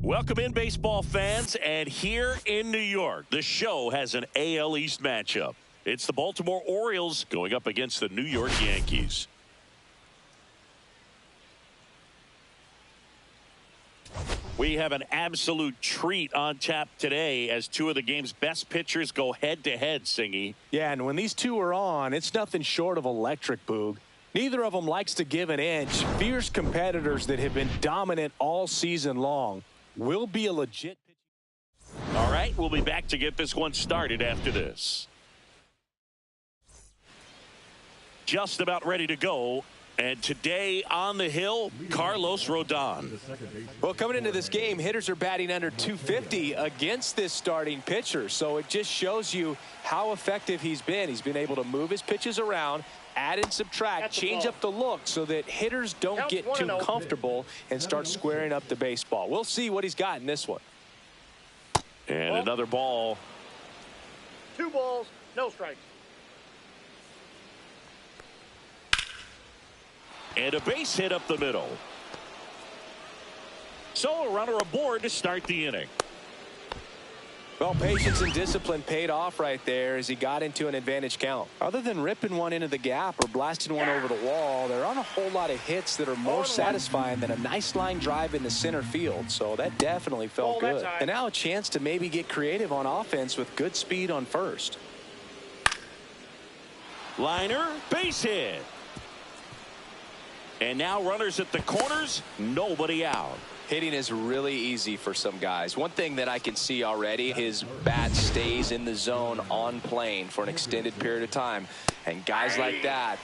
Welcome in, baseball fans, and here in New York, the show has an AL East matchup. It's the Baltimore Orioles going up against the New York Yankees. We have an absolute treat on tap today as two of the game's best pitchers go head-to-head, Singy. Yeah, and when these two are on, it's nothing short of electric, Boog. Neither of them likes to give an inch. Fierce competitors that have been dominant all season long. Will be a legit. All right, we'll be back to get this one started after this. Just about ready to go. And today on the hill, Carlos Rodon. Well, coming into this game, hitters are batting under 250 against this starting pitcher. So it just shows you how effective he's been. He's been able to move his pitches around, add and subtract, change up the look so that hitters don't get too comfortable and start squaring up the baseball. We'll see what he's got in this one. And another ball. 2 balls, no strikes. And a base hit up the middle. So a runner aboard to start the inning. Well, patience and discipline paid off right there as he got into an advantage count. Other than ripping one into the gap or blasting one over the wall, there aren't a whole lot of hits that are more satisfying than a nice line drive into center field. So that definitely felt good. And now a chance to maybe get creative on offense with good speed on first. Liner, base hit. And now runners at the corners, nobody out. Hitting is really easy for some guys. One thing that I can see already, his bat stays in the zone on plane for an extended period of time. And guys like that,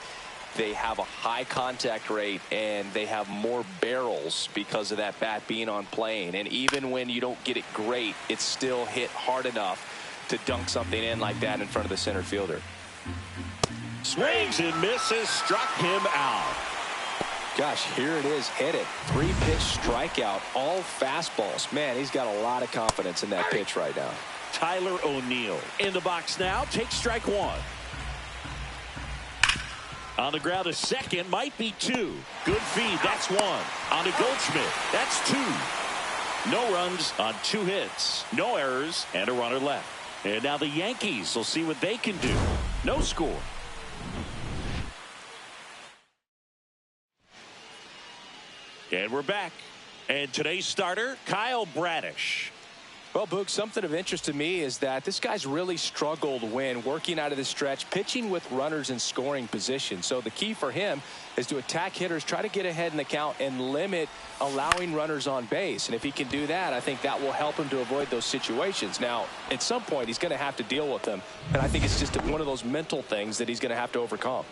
they have a high contact rate and they have more barrels because of that bat being on plane. And even when you don't get it great, it's still hit hard enough to dunk something in like that in front of the center fielder. Swings and misses, struck him out. Gosh, here it is, hit it. 3-pitch strikeout, all fastballs. Man, he's got a lot of confidence in that pitch right now. Tyler O'Neill in the box now, takes strike one. On the ground, a second, might be 2. Good feed, that's 1. On to Goldschmidt, that's 2. No runs on 2 hits, no errors, and a runner left. And now the Yankees will see what they can do. No score. And we're back. And today's starter, Kyle Bradish. Well, Boog, something of interest to me is that this guy's really struggled when working out of the stretch, pitching with runners in scoring position. So the key for him is to attack hitters, try to get ahead in the count, and limit allowing runners on base. And if he can do that, I think that will help him to avoid those situations. Now, at some point, he's going to have to deal with them. And I think it's just one of those mental things that he's going to have to overcome.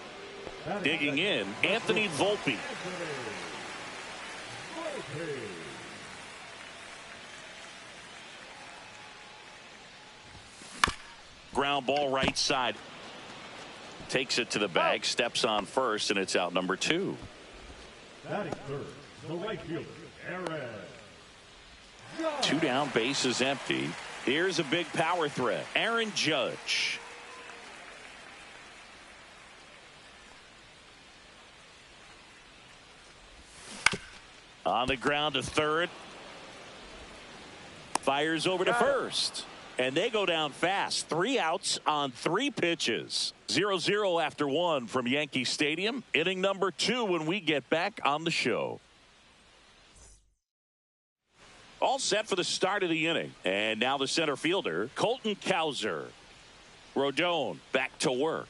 Digging in, Anthony Volpe. Ground ball right side. Takes it to the bag, steps on first, and it's out number 2. Batting third, the right fielder, Aaron. 2 down, base is empty. Here's a big power threat, Aaron Judge. On the ground to third. Fires over to first. And they go down fast. 3 outs on 3 pitches. 0-0 after 1 from Yankee Stadium. Inning number 2 when we get back on the show. All set for the start of the inning. And now the center fielder, Colton Cowser. Rodon back to work.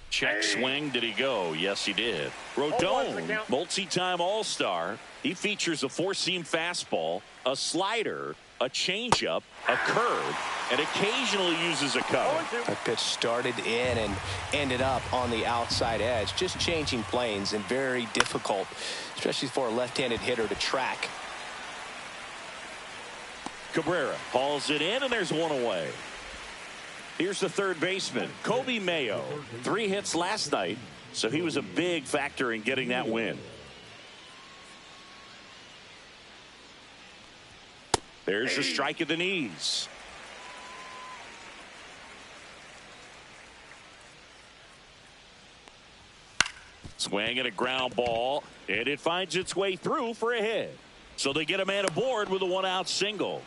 Check swing. Did he go? Yes, he did. Rodon, multi-time All-Star. He features a 4-seam fastball, a slider, a changeup, a curve, and occasionally uses a cutter. That pitch started in and ended up on the outside edge, just changing planes and very difficult, especially for a left-handed hitter to track. Cabrera hauls it in, and there's 1 away. Here's the third baseman, Kobe Mayo. 3 hits last night, so he was a big factor in getting that win. There's the strike at the knees. Swing and a ground ball, and it finds its way through for a hit. So they get a man aboard with a 1-out single.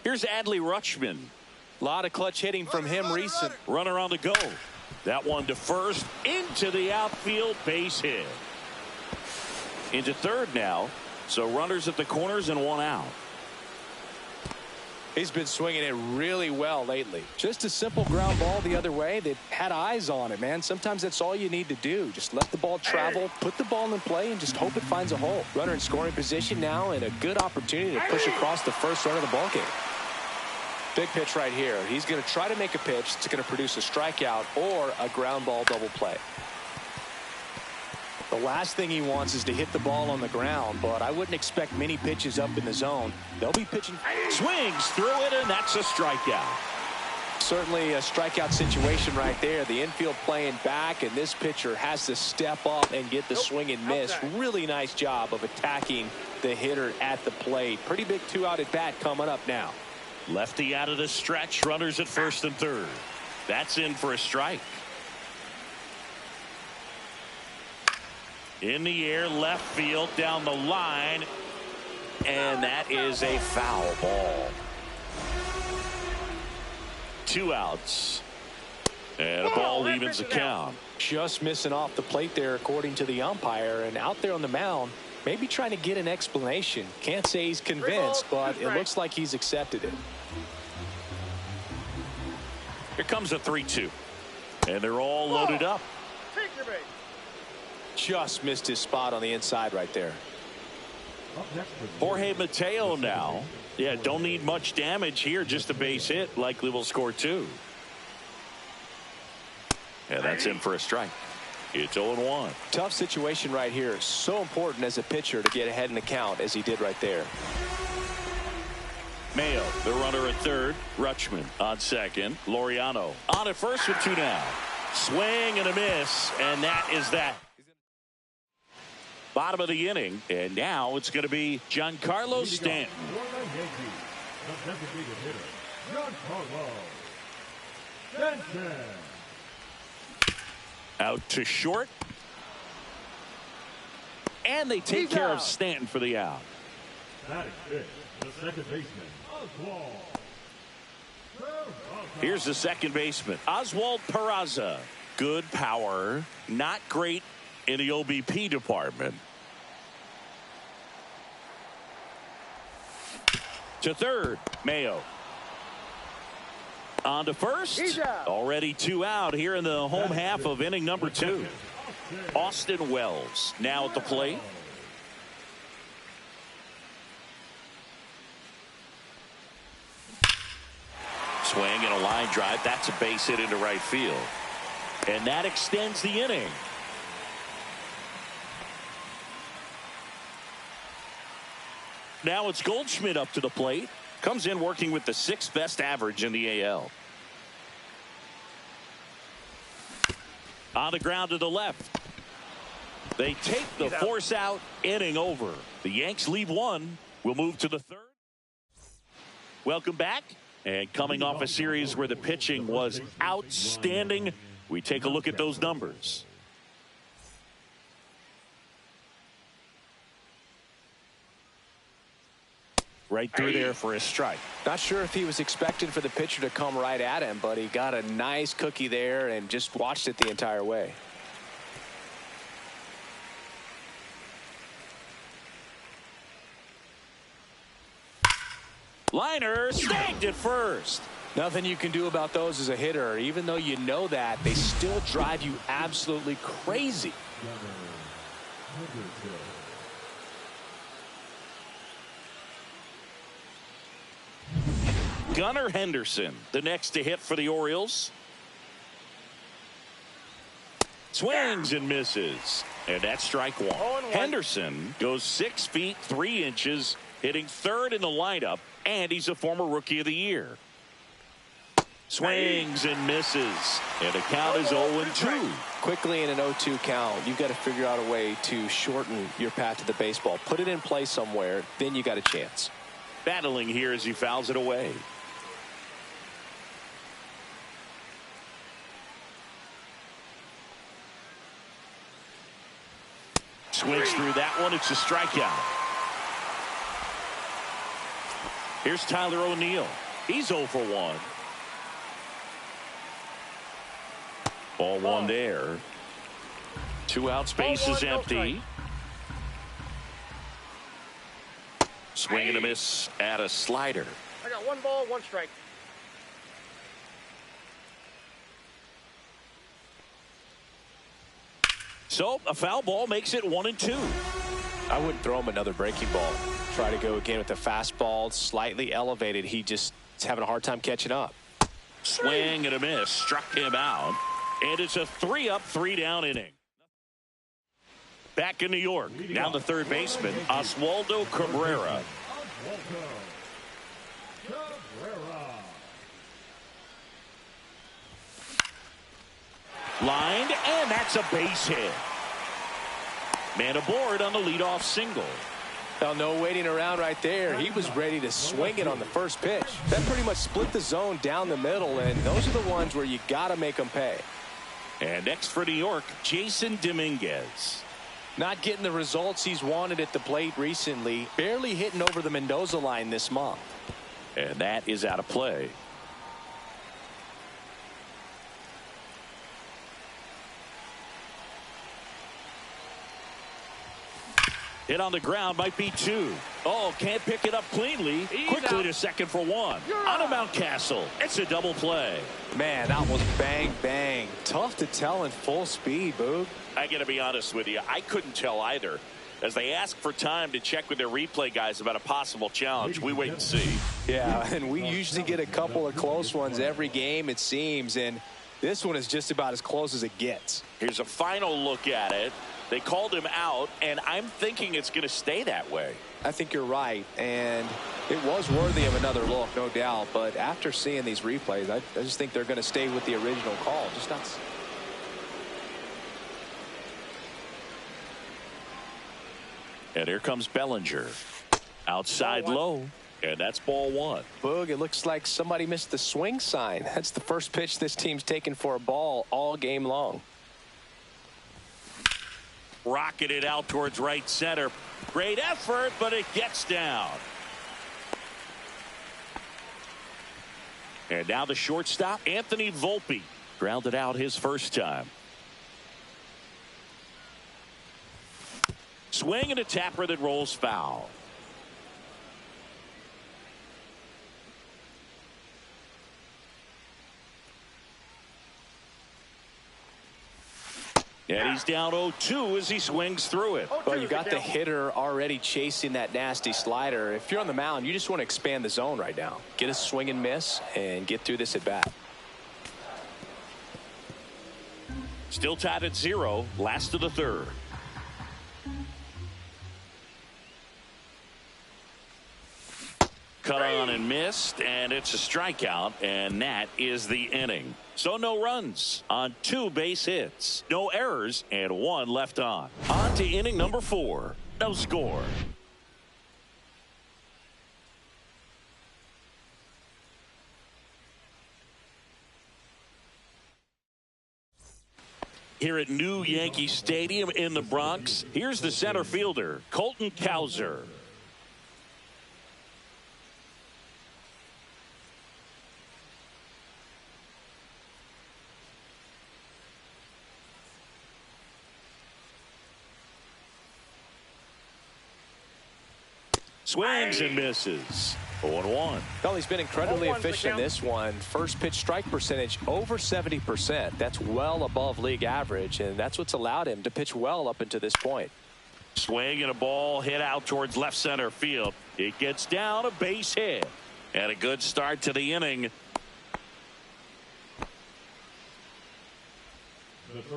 Here's Adley Rutschman. A lot of clutch hitting from him recent. Runner on the go. That one to first, into the outfield, base hit. Into third now. So runners at the corners and 1 out. He's been swinging it really well lately. Just a simple ground ball the other way that had eyes on it, man. Sometimes that's all you need to do. Just let the ball travel, put the ball in play, and just hope it finds a hole. Runner in scoring position now, and a good opportunity to push across the first run of the ball game. Big pitch right here. He's going to try to make a pitch that's going to produce a strikeout or a ground ball double play. The last thing he wants is to hit the ball on the ground, but I wouldn't expect many pitches up in the zone. They'll be pitching. Swings through it, and that's a strikeout. Certainly a strikeout situation right there. The infield playing back, and this pitcher has to step up and get the swing and miss. Really nice job of attacking the hitter at the plate. Pretty big 2-out at bat coming up now. Lefty out of the stretch, runners at first and third. That's in for a strike. In the air, left field, down the line, and that is a foul ball. 2 outs, and a ball evens the count. Just missing off the plate there, according to the umpire, and out there on the mound, maybe trying to get an explanation. Can't say he's convinced, but it looks like he's accepted it. Here comes a 3-2, and they're all loaded up. Take your base. Just missed his spot on the inside right there. Jorge Mateo now. Yeah, don't need much damage here, just a base hit. Likely will score 2. And that's in for a strike. It's 0-1. Tough situation right here. So important as a pitcher to get ahead in the count as he did right there. Mayo, the runner at third. Rutschman on second. Laureano on at first with 2 down. Swing and a miss, and that is that. Bottom of the inning, and now it's going to be Giancarlo Stanton. Out to short, and they take care of Stanton for the out. That is the second baseman, Oswald. Here's the second baseman, Oswald Peraza. Good power, not great in the OBP department. To third, Mayo. On to first. Already 2 out here in the home half of inning number 2. Austin Wells now at the plate. Swing and a line drive. That's a base hit into right field. And that extends the inning. Now it's Goldschmidt up to the plate. Comes in working with the 6th best average in the AL. On the ground to the left. They take the force out, inning over. The Yanks leave 1. We'll move to the 3rd. Welcome back. And coming off a series where the pitching was outstanding, we take a look at those numbers. Right through there for a strike. Not sure if he was expecting for the pitcher to come right at him, but he got a nice cookie there and just watched it the entire way. Liner snagged at first. Nothing you can do about those as a hitter. Even though you know that, they still drive you absolutely crazy. Gunnar Henderson, the next to hit for the Orioles. Swings and misses. And that's strike 1. Henderson goes 6 feet 3 inches, hitting 3rd in the lineup, and he's a former Rookie of the Year. Swings and misses. And the count is 0-2. Quickly in an 0-2 count, you've got to figure out a way to shorten your path to the baseball. Put it in play somewhere, then you got a chance. Battling here as he fouls it away. swings through that one. It's a strikeout. Here's Tyler O'Neill. He's 0 for 1. Ball one there. 2 outs, base is empty. Swing and a miss at a slider. I got 1 ball, 1 strike. So a foul ball makes it 1-2. I wouldn't throw him another breaking ball. Try to go again with the fastball, slightly elevated. He just is having a hard time catching up. Swing and a miss, struck him out. And it's a 3-up, 3-down inning. Back in New York, now the third baseman, Oswaldo Cabrera. Lined, and that's a base hit. Man aboard on the leadoff single. Well, no waiting around right there. He was ready to swing it on the first pitch. That pretty much split the zone down the middle, and those are the ones where you got to make them pay. And next for New York, Jason Dominguez. Not getting the results he's wanted at the plate recently. Barely hitting over the Mendoza line this month. And that is out of play. Hit on the ground, might be 2. Oh, can't pick it up cleanly. Quickly to second for 1. On to Mountcastle. It's a double play. Man, that was bang, bang. Tough to tell in full speed, Boog. I got to be honest with you. I couldn't tell either. As they ask for time to check with their replay guys about a possible challenge, we wait and see. Yeah, and we usually get a couple of close ones every game, it seems. And this one is just about as close as it gets. Here's a final look at it. They called him out, and I'm thinking it's going to stay that way. I think you're right, and it was worthy of another look, no doubt. But after seeing these replays, I just think they're going to stay with the original call. Just not. And here comes Bellinger. Outside low, and that's ball 1. Boog, it looks like somebody missed the swing sign. That's the first pitch this team's taken for a ball all game long. Rocketed out towards right center. Great effort, but it gets down. And now the shortstop, Anthony Volpe. Grounded out his first time. Swing and a tapper that rolls foul. And he's down 0-2 as he swings through it. Well, you got the hitter already chasing that nasty slider. If you're on the mound, you just want to expand the zone right now. Get a swing and miss and get through this at bat. Still tied at 0, last of the third. Cut on and missed, and it's a strikeout, and that is the inning. So no runs on 2 base hits, no errors, and 1 left on. On to inning number 4. No score. Here at New Yankee Stadium in the Bronx, here's the center fielder, Colton Cowser. Swings and misses. 0-1. Well, he's been incredibly efficient in this one. First pitch strike percentage over 70%. That's well above league average, and that's what's allowed him to pitch well up until this point. Swing and a ball hit out towards left center field. It gets down, a base hit. And a good start to the inning.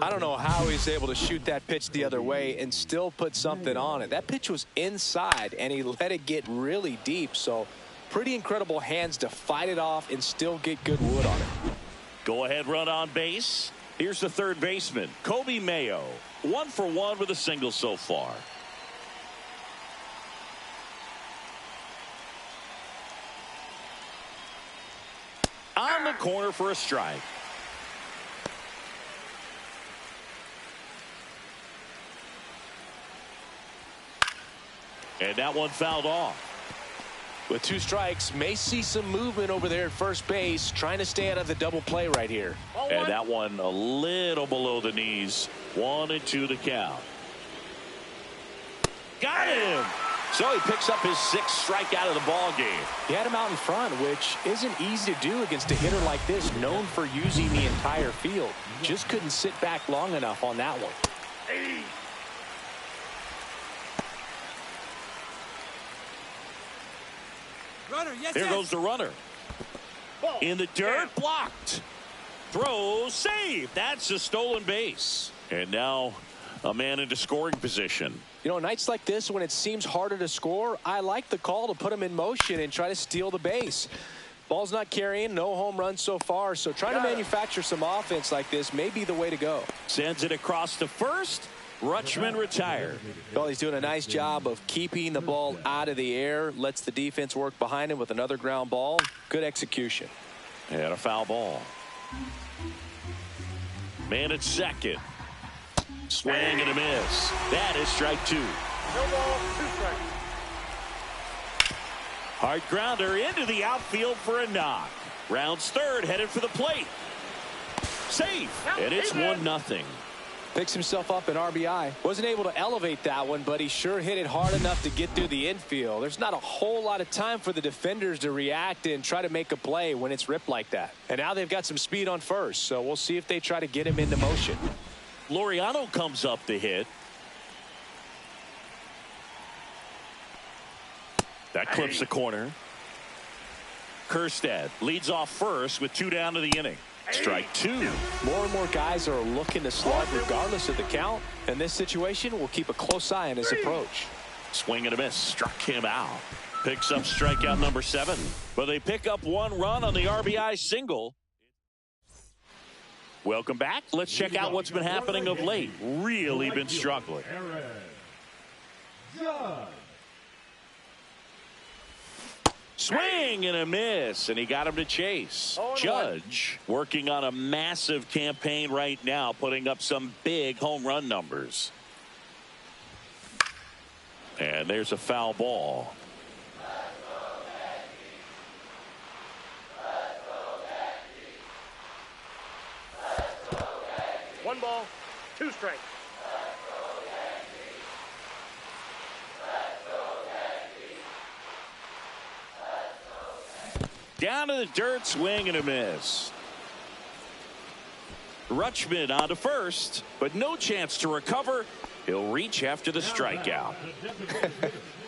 I don't know how he's able to shoot that pitch the other way and still put something on it. That pitch was inside, and he let it get really deep. So pretty incredible hands to fight it off and still get good wood on it. Go ahead run on base. Here's the third baseman, Kobe Mayo. 1 for 1 with a single so far. On the corner for a strike. And that one fouled off. With 2 strikes, may see some movement over there at first base, trying to stay out of the double play right here. And that one a little below the knees. 1-2 the count. Got him. So he picks up his 6th strikeout of the ball game. He had him out in front, which isn't easy to do against a hitter like this, known for using the entire field. Just couldn't sit back long enough on that one. Runner, yes, Here goes the runner. In the dirt, blocked. Throw, save. That's a stolen base. And now a man into scoring position. You know, nights like this, when it seems harder to score, I like the call to put him in motion and try to steal the base. Ball's not carrying, no home runs so far, so trying to manufacture some offense like this may be the way to go. Sends it across to first. Rutschman retired. Well, he's doing a nice job of keeping the ball out of the air, lets the defense work behind him with another ground ball. Good execution. And a foul ball. Man at second. Swing and a miss. That is strike 2. No ball, 2 strikes. Hard grounder into the outfield for a knock. Rounds third, headed for the plate. Safe. And it's 1-0. Picks himself up an RBI. Wasn't able to elevate that one, but he sure hit it hard enough to get through the infield. There's not a whole lot of time for the defenders to react and try to make a play when it's ripped like that. And now they've got some speed on first, so we'll see if they try to get him into motion. Laureano comes up to hit. That clips the corner. Kjerstad leads off first with 2 down to the inning. Strike 2. More and more guys are looking to slug regardless of the count. In this situation, we'll keep a close eye on his approach. Swing and a miss. Struck him out. Picks up strikeout number 7. But they pick up 1 run on the RBI single. Welcome back. Let's check out what's been happening of late. Really been struggling. Swing and a miss, and he got him to chase. Judge working on a massive campaign right now, putting up some big home run numbers. And there's a foul ball. One ball, 2 strikes. Down to the dirt, swing and a miss. Rutschman on to first, but no chance to recover. He'll reach after the strikeout.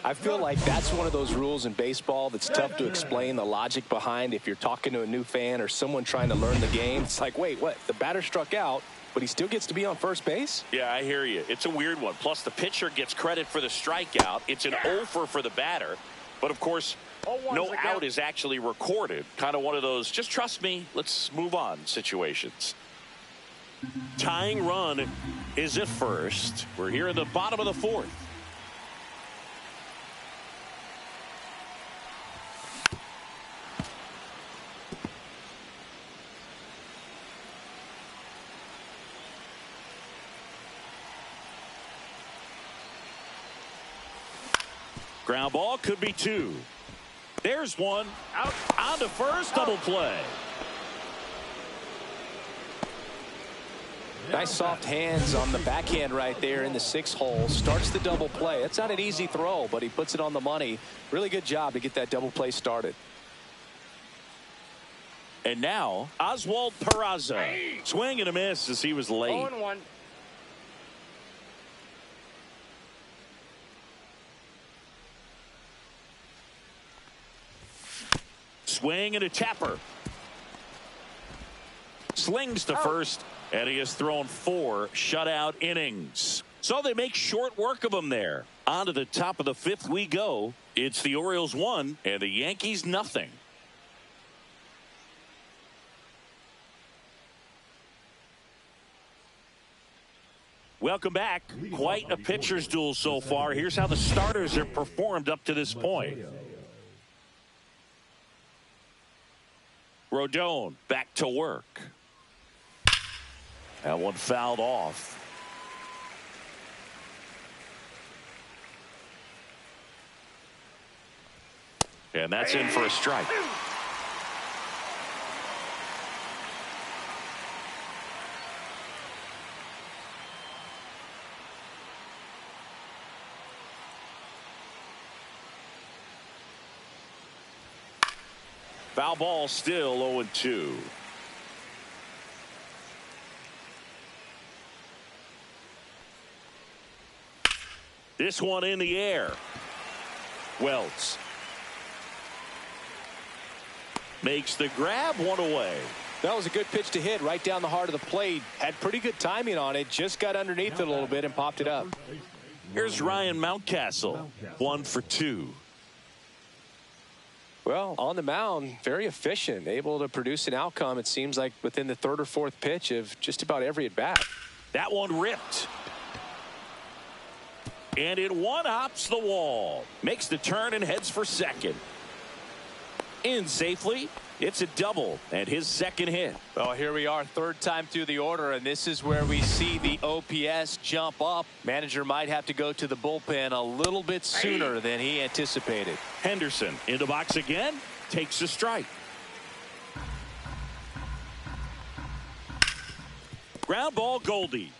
I feel like that's one of those rules in baseball that's tough to explain the logic behind if you're talking to a new fan or someone trying to learn the game. It's like, wait, what? The batter struck out, but he still gets to be on first base? Yeah, I hear you. It's a weird one. Plus, the pitcher gets credit for the strikeout. It's an offer for the batter. But, of course, no out is actually recorded. Kind of one of those, just trust me, let's move on situations. Tying run is at first. We're here in the bottom of the 4th. Ground ball could be 2. There's 1. Out on to first, double play. Nice soft hands on the backhand right there in the 6th hole. Starts the double play. It's not an easy throw, but he puts it on the money. Really good job to get that double play started. And now Oswald Peraza. Swing and a miss as he was late. 0-1. Swing and a tapper. Slings to first, and he has thrown 4 shutout innings. So they make short work of him there. On to the top of the 5th we go. It's the Orioles 1 and the Yankees nothing. Welcome back. Quite a pitcher's duel so far. Here's how the starters have performed up to this point. Rodon back to work. That one fouled off. And that's in for a strike. Foul ball, still 0-2. This one in the air. Wells makes the grab, one away. That was a good pitch to hit right down the heart of the plate. Had pretty good timing on it. Just got underneath it a little bit and popped it up. Here's Ryan Mountcastle, 1 for 2. Well, on the mound, very efficient, able to produce an outcome, it seems like, within the third or fourth pitch of just about every at-bat. That one ripped. And it one-hops the wall. Makes the turn and heads for second. In safely. It's a double and his second hit. Well, here we are, third time through the order, and this is where we see the OPS jump up. Manager might have to go to the bullpen a little bit sooner than he anticipated. Henderson in the box again, takes a strike. Ground ball, Goldie.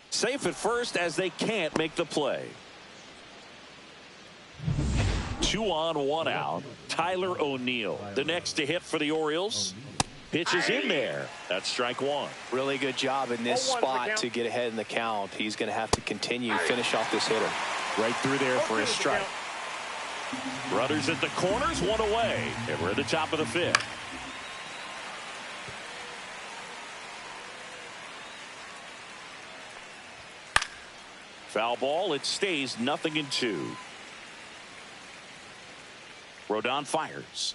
Safe at first as they can't make the play. 2 on, 1 out. Tyler O'Neill, the next to hit for the Orioles. Pitches in there. That's strike 1. Really good job in this spot to get ahead in the count. He's going to have to continue, finish off this hitter. Right through there for a strike. Runners at the corners, 1 away. And we're at the top of the 5th. Foul ball. It stays 0-2. Rodon fires.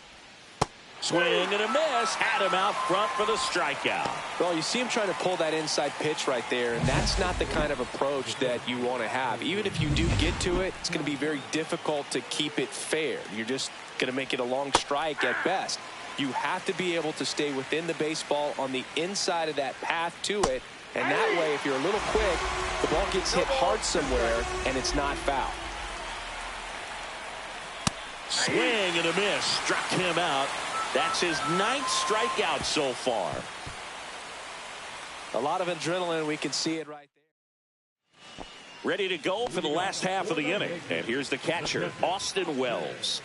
Swing and a miss. Had him out front for the strikeout. Well, you see him trying to pull that inside pitch right there, and that's not the kind of approach that you want to have. Even if you do get to it, it's going to be very difficult to keep it fair. You're just going to make it a long strike at best. You have to be able to stay within the baseball on the inside of that path to it, and that way, if you're a little quick, the ball gets hit hard somewhere, and it's not foul. Swing and a miss. Struck him out. That's his 9th strikeout so far. A lot of adrenaline. We can see it right there. Ready to go for the last half of the inning. And here's the catcher, Austin Wells.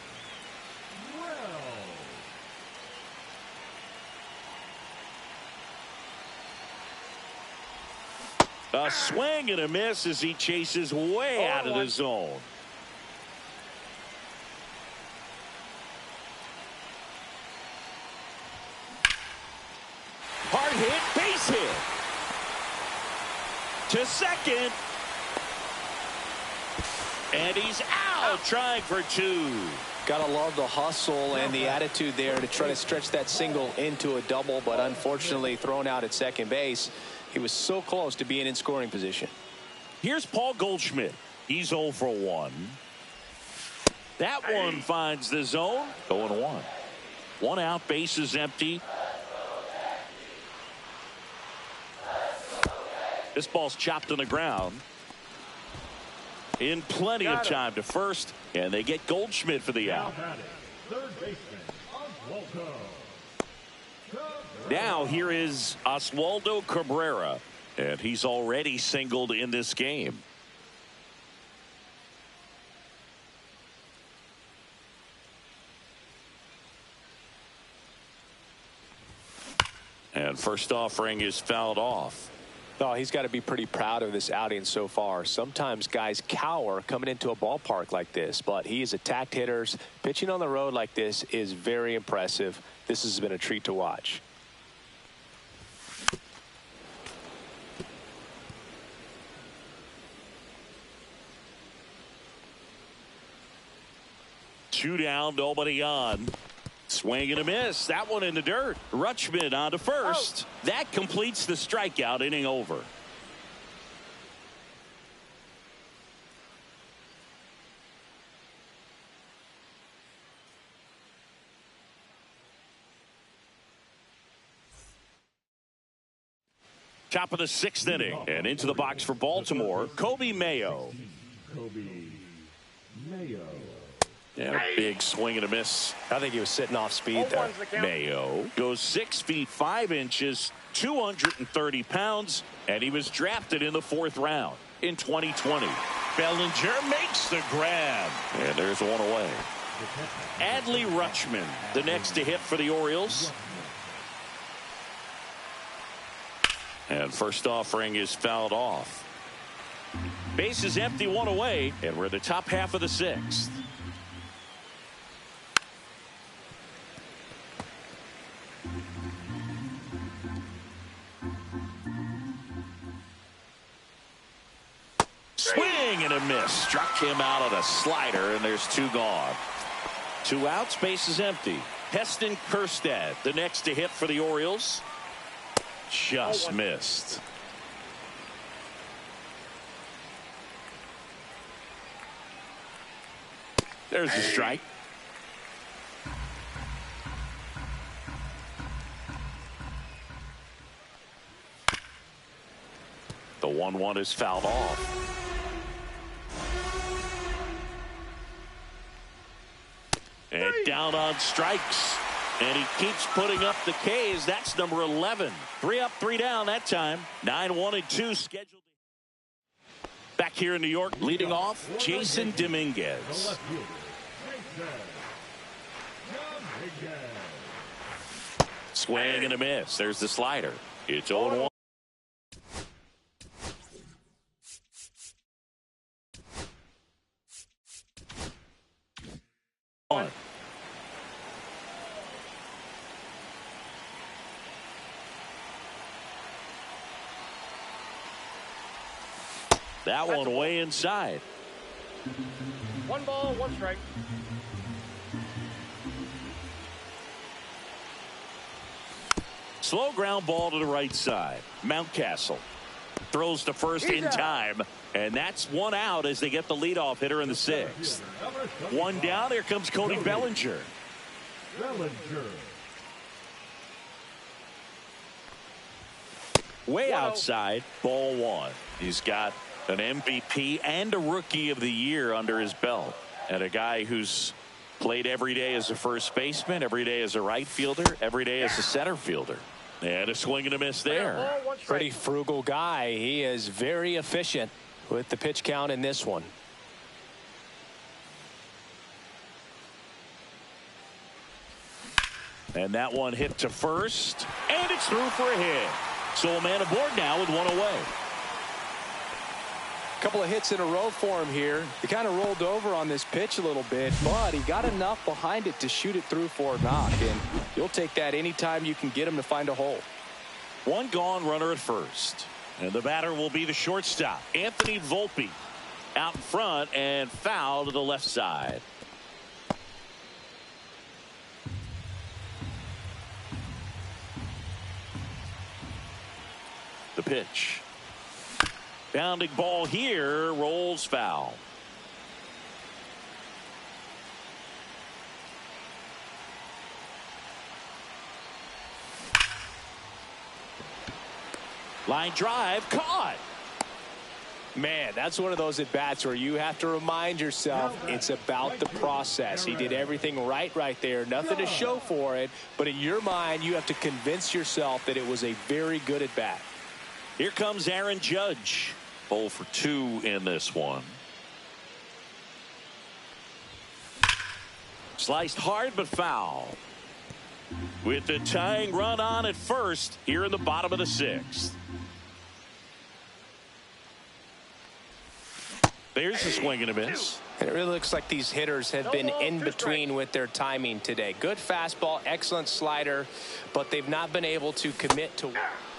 A swing and a miss as he chases way out of the zone. Hard hit, base hit. To second. And he's out, trying for 2. Gotta love the hustle and the attitude there to try to stretch that single into a double, but unfortunately thrown out at second base. He was so close to being in scoring position. Here's Paul Goldschmidt. He's 0 for 1. That one finds the zone. 0-1. 1 out, bases empty. This ball's chopped on the ground. In plenty of time to first, and they get Goldschmidt for the out. Third baseman, Oswaldo. Now here is Oswaldo Cabrera, and he's already singled in this game. And first offering is fouled off. Oh, he's got to be pretty proud of this outing so far. Sometimes guys cower coming into a ballpark like this, but he has attacked hitters. Pitching on the road like this is very impressive. This has been a treat to watch. Two down, nobody on. Swing and a miss. That one in the dirt. Rutschman on to first. That completes the strikeout. Inning over. Top of the 6th inning, and into the box for Baltimore, Coby Mayo. Coby Mayo. And a big swing and a miss. I think he was sitting off speed there. 0-1's the count. Mayo goes 6 feet 5 inches, 230 pounds, and he was drafted in the 4th round in 2020. Bellinger makes the grab, and there's one away. Adley Rutschman, the next to hit for the Orioles. And first offering is fouled off. Base is empty, one away, and we're the top half of the 6th. Swing and a miss. Struck him out on a slider, and there's 2 gone. 2 outs, base is empty. Heston Kjerstad, the next to hit for the Orioles. Just missed. There's a strike. The 1-1 is fouled off. And down on strikes. And he keeps putting up the Ks. That's number 11. 3 up, 3 down that time. 9-1-2 scheduled. Back here in New York, leading off, Jason Dominguez. Swing and a miss. There's the slider. It's 0-1. That one way inside. 1 ball, 1 strike. Slow ground ball to the right side. Mountcastle throws to first in time, and that's 1 out as they get the leadoff hitter in the 6th. 1 down. Here comes Cody Bellinger. Way outside, ball 1. He's got an MVP and a Rookie of the Year under his belt, and a guy who's played every day as a first baseman, every day as a right fielder, every day as a center fielder. And a swing and a miss there. Pretty frugal guy. He is very efficient with the pitch count in this one. And that one hit to first, and it's through for a hit. So a man aboard now with 1 away. Couple of hits in a row for him here. He kind of rolled over on this pitch a little bit, but he got enough behind it to shoot it through for a knock, and you'll take that anytime you can get him to find a hole. 1 gone, runner at first, and the batter will be the shortstop, Anthony Volpe, out in front and foul to the left side. The pitch. Bounding ball here, rolls foul. Line drive, caught. Man, that's one of those at bats where you have to remind yourself it's about the process. He did everything right there. Nothing to show for it, but in your mind you have to convince yourself that it was a very good at bat. Here comes Aaron Judge. 0 for 2 in this one. Sliced hard but foul. With the tying run on at first here in the bottom of the 6th. There's a swing and a miss. And it really looks like these hitters have been in between with their timing today. Good fastball, excellent slider, but they've not been able to commit to.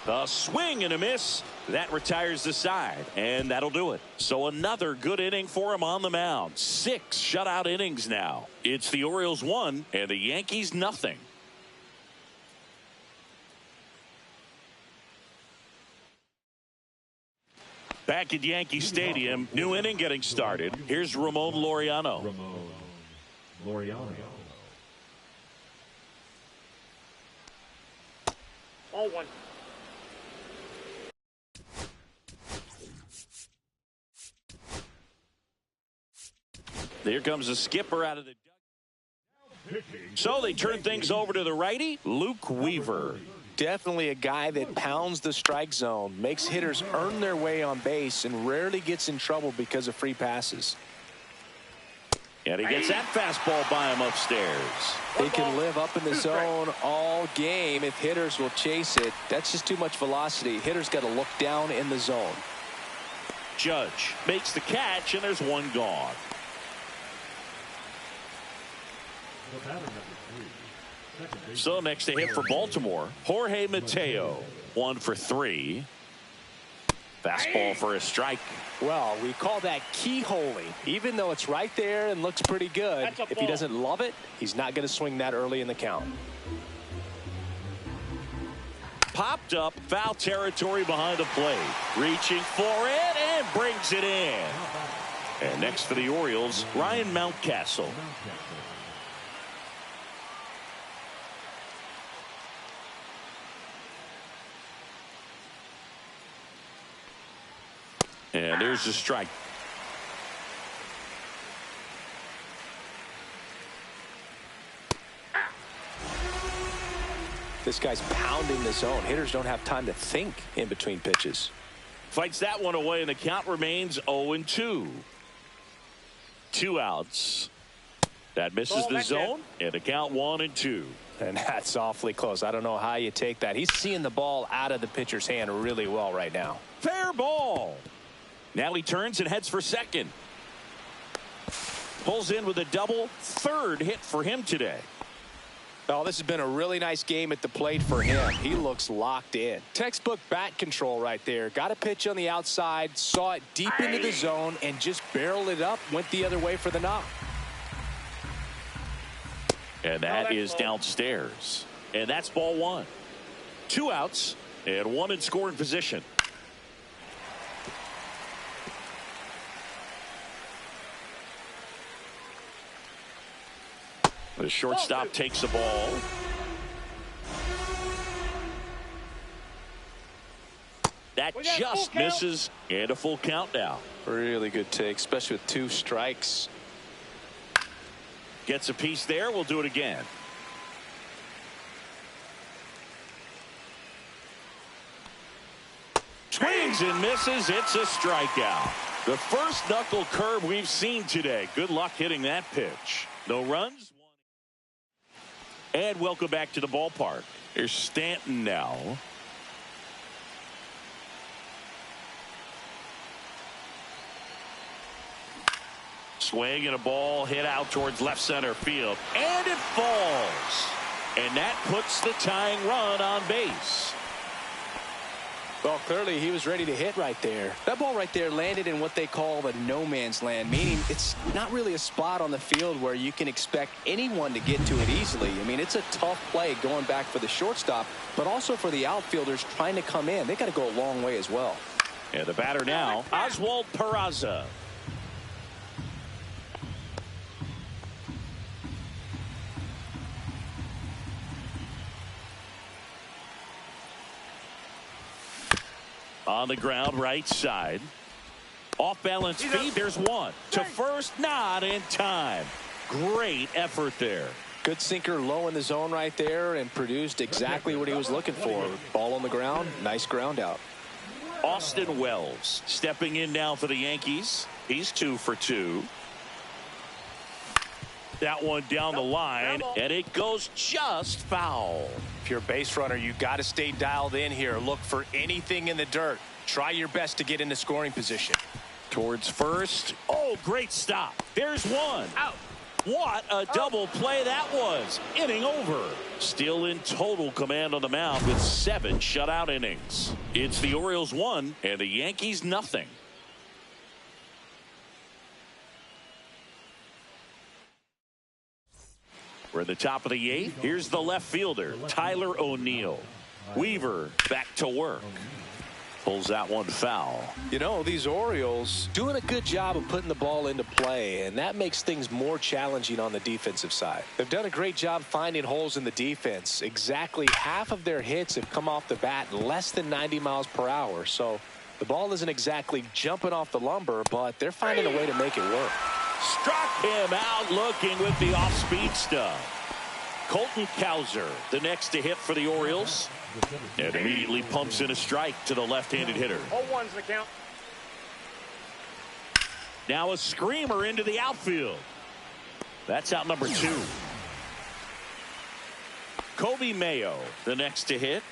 A swing and a miss. That retires the side, and that'll do it. So another good inning for him on the mound. 6 shutout innings now. It's the Orioles 1 and the Yankees nothing. Back at Yankee Stadium, new inning getting started. Here's Ramon Laureano. 0-1. Here comes the skipper out of the So they turn things over to the righty, Luke Weaver. Definitely a guy that pounds the strike zone, makes hitters earn their way on base, and rarely gets in trouble because of free passes. And he gets that fastball by him upstairs. He can live up in the zone all game if hitters will chase it. That's just too much velocity. Hitters got to look down in the zone. Judge makes the catch, and there's one gone. So next to hit for Baltimore, Jorge Mateo, 1 for 3. Fastball for a strike. Well, we call that keyholing. Even though it's right there and looks pretty good, if he doesn't love it, he's not going to swing that early in the count. Popped up, foul territory behind the plate. Reaching for it and brings it in. And next for the Orioles, Ryan Mountcastle. And there's the strike. This guy's pounding the zone. Hitters don't have time to think in between pitches. Fights that one away, and the count remains 0-2. 2 outs. That misses the zone, and the count 1-2. And that's awfully close. I don't know how you take that. He's seeing the ball out of the pitcher's hand really well right now. Fair ball. Now he turns and heads for second. Pulls in with a double. 3rd hit for him today. Oh, this has been a really nice game at the plate for him. He looks locked in. Textbook bat control right there. Got a pitch on the outside, saw it deep into the zone, and just barreled it up, went the other way for the knock. And that is downstairs. And that's ball 1. 2 outs and 1 in scoring position. The shortstop takes the ball. That just misses, and a full count now. Really good take, especially with 2 strikes. Gets a piece there. We'll do it again. Swings and misses. It's a strikeout. The first knuckle curve we've seen today. Good luck hitting that pitch. No runs. And welcome back to the ballpark. Here's Stanton now. Swing and a ball hit out towards left center field. And it falls. And that puts the tying run on base. Well, clearly he was ready to hit right there. That ball right there landed in what they call the no man's land, meaning it's not really a spot on the field where you can expect anyone to get to it easily. I mean, it's a tough play going back for the shortstop, but also for the outfielders trying to come in. They got to go a long way as well. And the batter now, Oswald Peraza. On the ground, right side. Off balance feed. There's one. To first, not in time. Great effort there. Good sinker low in the zone right there and produced exactly what he was looking for. Ball on the ground. Nice ground out. Austin Wells stepping in now for the Yankees. He's 2 for 2. That one down the line, and it goes just foul. If you're a base runner, you got to stay dialed in here. Look for anything in the dirt. Try your best to get into scoring position. Towards first. Oh, great stop. There's one. Out. What a double play that was. Inning over. Still in total command on the mound with 7 shutout innings. It's the Orioles 1 and the Yankees nothing. We're at the top of the 8th. Here's the left fielder, Tyler O'Neill. Weaver back to work. Pulls that one foul. You know, these Orioles doing a good job of putting the ball into play, and that makes things more challenging on the defensive side. They've done a great job finding holes in the defense. Exactly half of their hits have come off the bat less than 90 miles per hour. So the ball isn't exactly jumping off the lumber, but they're finding a way to make it work. Struck him out looking with the off-speed stuff. Colton Cowser, the next to hit for the Orioles. And immediately pumps in a strike to the left-handed hitter. 0-1's the count. Now a screamer into the outfield. That's out number 2. Kobe Mayo, the next to hit.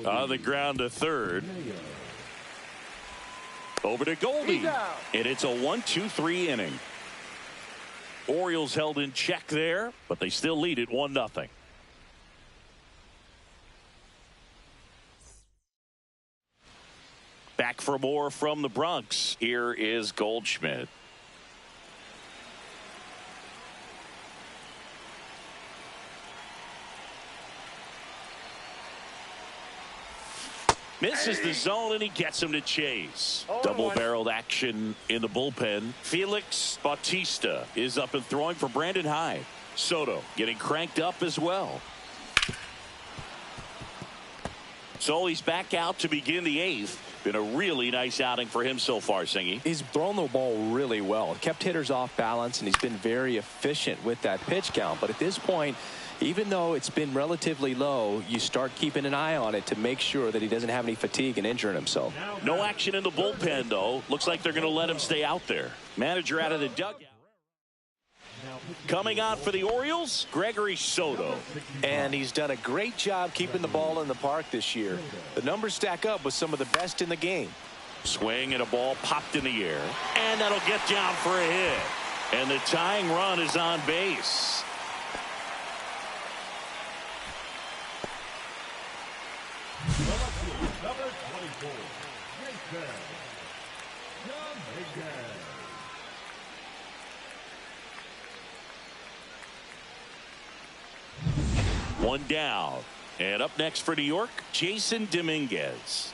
On the ground to third. Over to Goldie. And it's a 1-2-3 inning. Orioles held in check there, but they still lead it 1-0. Back for more from the Bronx. Here is Goldschmidt. Misses the zone, and he gets him to chase. Double-barreled action in the bullpen. Felix Bautista is up and throwing for Brandon Hyde. Soto getting cranked up as well. So he's back out to begin the 8th. Been a really nice outing for him so far, Singy. He's thrown the ball really well. Kept hitters off balance, and he's been very efficient with that pitch count. But at this point, even though it's been relatively low, you start keeping an eye on it to make sure that he doesn't have any fatigue and injuring himself. No action in the bullpen, though. Looks like they're going to let him stay out there. Manager out of the dugout. Coming on for the Orioles, Gregory Soto. And he's done a great job keeping the ball in the park this year. The numbers stack up with some of the best in the game. Swing and a ball popped in the air. And that'll get down for a hit. And the tying run is on base. Number 24, Jason Dominguez. One down. And up next for New York, Jason Dominguez.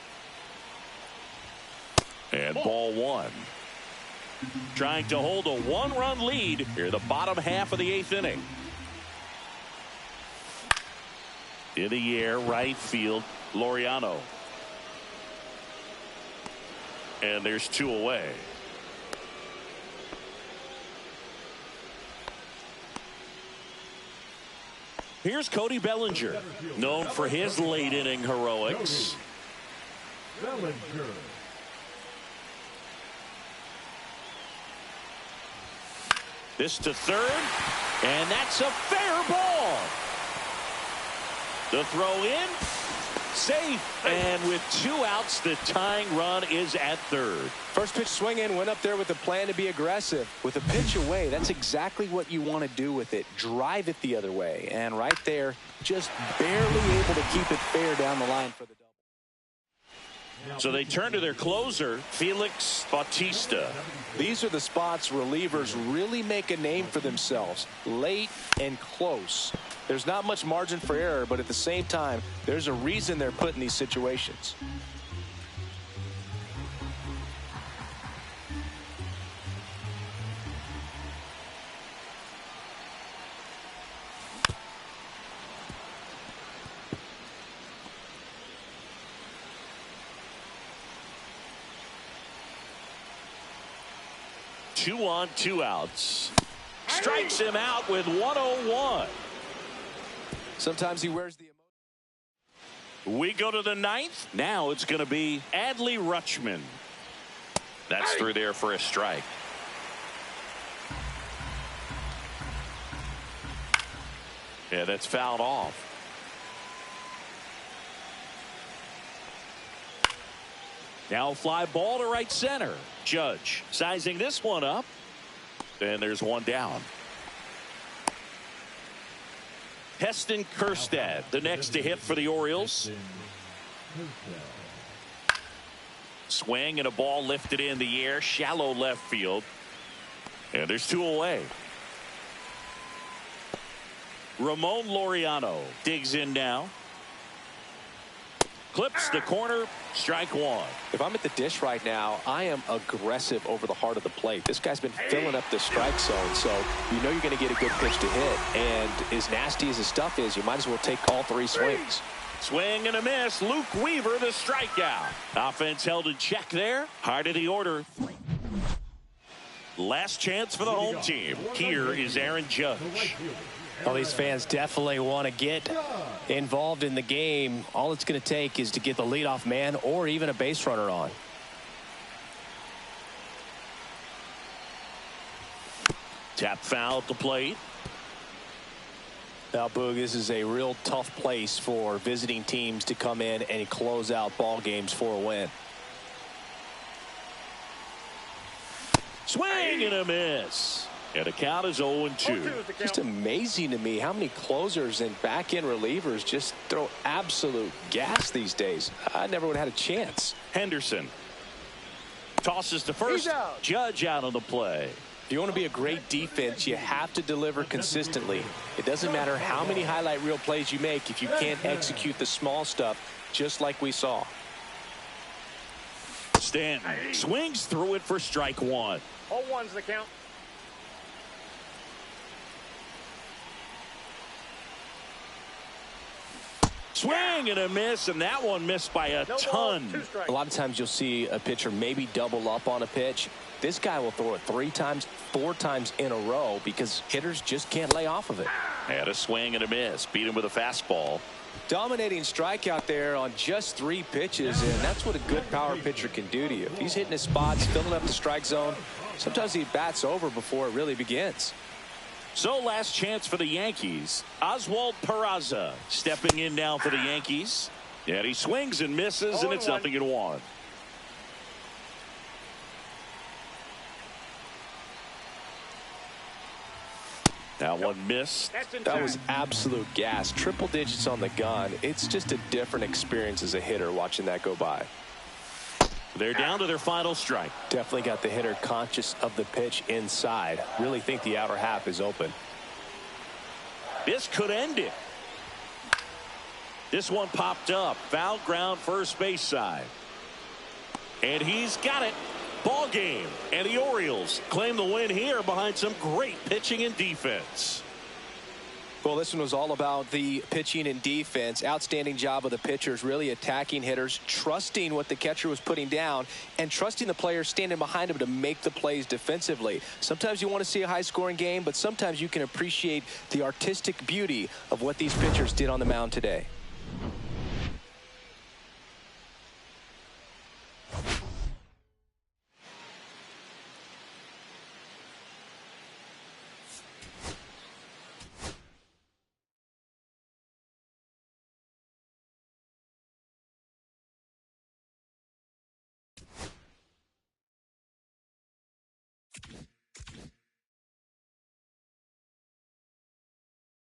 And ball 1. Trying to hold a 1-run lead here the bottom half of the 8th inning. In the air, right field, Laureano. And there's 2 away. Here's Cody Bellinger, known for his late inning heroics. Bellinger. This to third, and that's a fair ball. The throw in, safe, and with 2 outs, the tying run is at third. First pitch swing in, went up there with a plan to be aggressive. With a pitch away, that's exactly what you want to do with it. Drive it the other way. And right there, just barely able to keep it fair down the line for the double. So they turn to their closer, Felix Bautista. These are the spots relievers really make a name for themselves. Late and close. There's not much margin for error, but at the same time, there's a reason they're put in these situations. Two on, 2 outs. Strikes him out with 101. Sometimes he wears the emotion. We go to the 9th. Now it's going to be Adley Rutschman. That's through there for a strike. Yeah, that's fouled off. Now a fly ball to right center. Judge sizing this one up. And there's 1 down. Heston Kjerstad, the next to hit for the Orioles. Swing and a ball lifted in the air, shallow left field. And there's 2 away. Ramon Laureano digs in now. Clips the corner, strike 1. If I'm at the dish right now, I am aggressive over the heart of the plate. This guy's been filling up the strike zone, so you know you're going to get a good pitch to hit. And as nasty as his stuff is, you might as well take all 3 swings. Swing and a miss. Luke Weaver, the strikeout. Offense held in check there. Heart of the order. Last chance for the home team. Here is Aaron Judge. Well, these fans definitely want to get involved in the game. All it's going to take is to get the leadoff man or even a base runner on. Tap foul at the plate. Now, Boog, this is a real tough place for visiting teams to come in and close out ball games for a win. Swing and a miss. And the count is 0-2. Just amazing to me how many closers and back-end relievers just throw absolute gas these days. I never would have had a chance. Henderson tosses to first. Judge out on the play. If you want to be a great defense, you have to deliver consistently. It doesn't matter how many highlight reel plays you make if you can't execute the small stuff, just like we saw. Stanton swings through it for strike one. All one's the count. Swing and a miss, and that one missed by a ton. A lot of times you'll see a pitcher maybe double up on a pitch. This guy will throw it 3 times, 4 times in a row because hitters just can't lay off of it. Had a swing and a miss. Beat him with a fastball. Dominating strikeout there on just 3 pitches, and that's what a good power pitcher can do to you. If he's hitting his spots, filling up the strike zone, sometimes he bats over before it really begins. So last chance for the Yankees. Oswald Peraza stepping in now for the Yankees. And he swings and misses, and it's 0-1. That one missed. That was absolute gas. Triple digits on the gun. It's just a different experience as a hitter watching that go by. They're down to their final strike. Definitely got the hitter conscious of the pitch inside. Really think the outer half is open. This could end it. This one popped up. Foul ground first base side. And he's got it. Ball game. And the Orioles claim the win here behind some great pitching and defense. Well, this one was all about the pitching and defense. Outstanding job of the pitchers, really attacking hitters, trusting what the catcher was putting down, and trusting the players standing behind him to make the plays defensively. Sometimes you want to see a high-scoring game, but sometimes you can appreciate the artistic beauty of what these pitchers did on the mound today.